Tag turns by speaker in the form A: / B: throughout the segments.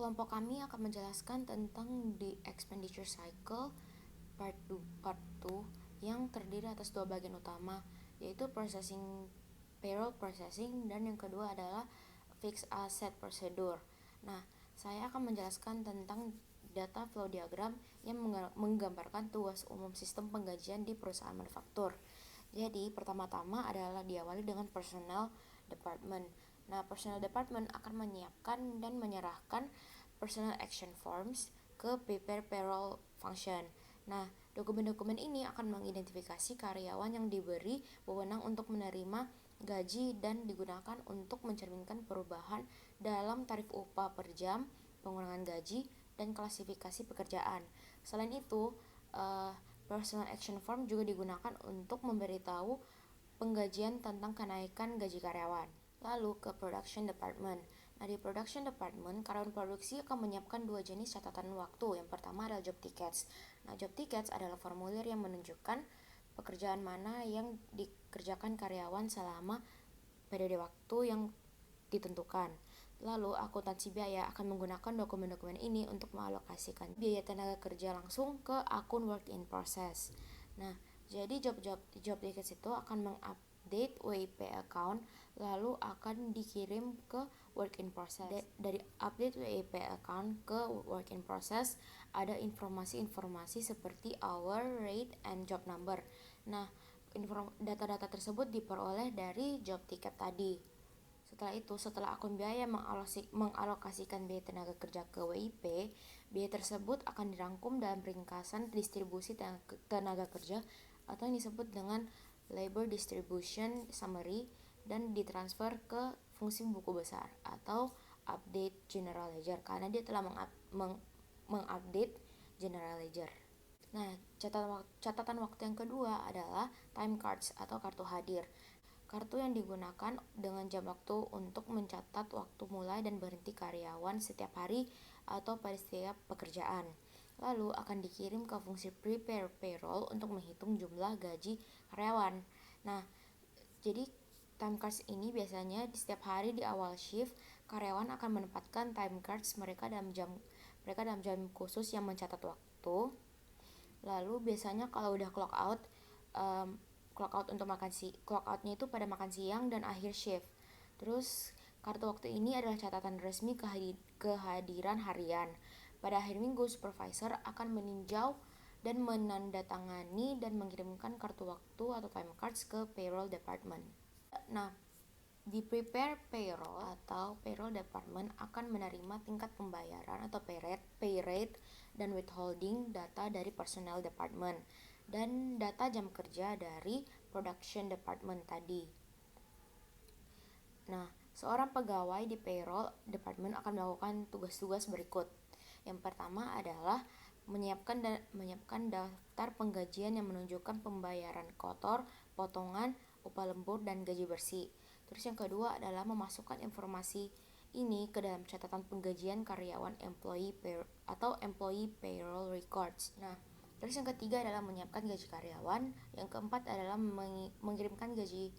A: Kelompok kami akan menjelaskan tentang the expenditure cycle part 2 yang terdiri atas dua bagian utama, yaitu payroll processing, dan yang kedua adalah fixed asset procedure. Nah, saya akan menjelaskan tentang data flow diagram yang menggambarkan tugas umum sistem penggajian di perusahaan manufaktur. Jadi, pertama-tama adalah diawali dengan personnel department. Nah, personnel department akan menyiapkan dan menyerahkan personal action forms ke prepare payroll function. Nah, dokumen-dokumen ini akan mengidentifikasi karyawan yang diberi wewenang untuk menerima gaji dan digunakan untuk mencerminkan perubahan dalam tarif upah per jam, pengurangan gaji, dan klasifikasi pekerjaan. Selain itu, personal action form juga digunakan untuk memberitahu penggajian tentang kenaikan gaji karyawan. Lalu ke production department. Nah, di production department, karyawan produksi akan menyiapkan dua jenis catatan waktu. Yang pertama adalah job tickets. Nah, job tickets adalah formulir yang menunjukkan pekerjaan mana yang dikerjakan karyawan selama periode waktu yang ditentukan. Lalu, akuntansi biaya akan menggunakan dokumen-dokumen ini untuk mengalokasikan biaya tenaga kerja langsung ke akun work in process. Nah, jadi job tickets itu akan mengupdate WIP account, lalu akan dikirim ke work in process. Dari update WIP account ke work in process ada informasi-informasi seperti hour, rate, and job number. Nah, data-data tersebut diperoleh dari job ticket tadi. Setelah akun biaya mengalokasikan biaya tenaga kerja ke WIP, biaya tersebut akan dirangkum dalam ringkasan distribusi tenaga kerja atau yang disebut dengan labor distribution summary dan ditransfer ke fungsi buku besar atau update general ledger karena dia telah mengupdate general ledger. Nah, catatan waktu yang kedua adalah time cards atau kartu hadir. Kartu yang digunakan dengan jam waktu untuk mencatat waktu mulai dan berhenti karyawan setiap hari atau pada setiap pekerjaan. Lalu akan dikirim ke fungsi prepare payroll untuk menghitung jumlah gaji karyawan. Nah, jadi time cards ini biasanya di setiap hari di awal shift, karyawan akan menempatkan time cards mereka dalam jam khusus yang mencatat waktu. Lalu biasanya kalau udah clock out untuk clock outnya itu pada makan siang dan akhir shift. Terus kartu waktu ini adalah catatan resmi kehadiran harian. Pada akhir minggu, supervisor akan meninjau dan menandatangani dan mengirimkan kartu waktu atau time cards ke payroll department. Nah, di prepare payroll atau payroll department akan menerima tingkat pembayaran atau pay rate dan withholding data dari personnel department dan data jam kerja dari production department tadi. Nah, seorang pegawai di payroll department akan melakukan tugas-tugas berikut. Yang pertama adalah menyiapkan daftar penggajian yang menunjukkan pembayaran kotor, potongan, upah lembur, dan gaji bersih. Terus yang kedua adalah memasukkan informasi ini ke dalam catatan penggajian karyawan employee payroll records. Nah, terus yang ketiga adalah menyiapkan gaji karyawan. Yang keempat adalah mengirimkan gaji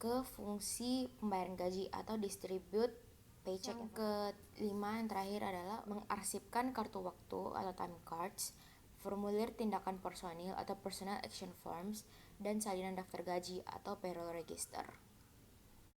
A: ke fungsi pembayaran gaji atau distribute paycheck. Yang kelima, yang terakhir adalah mengarsipkan kartu waktu atau time cards, formulir tindakan personil atau personal action forms, dan salinan daftar gaji atau payroll register.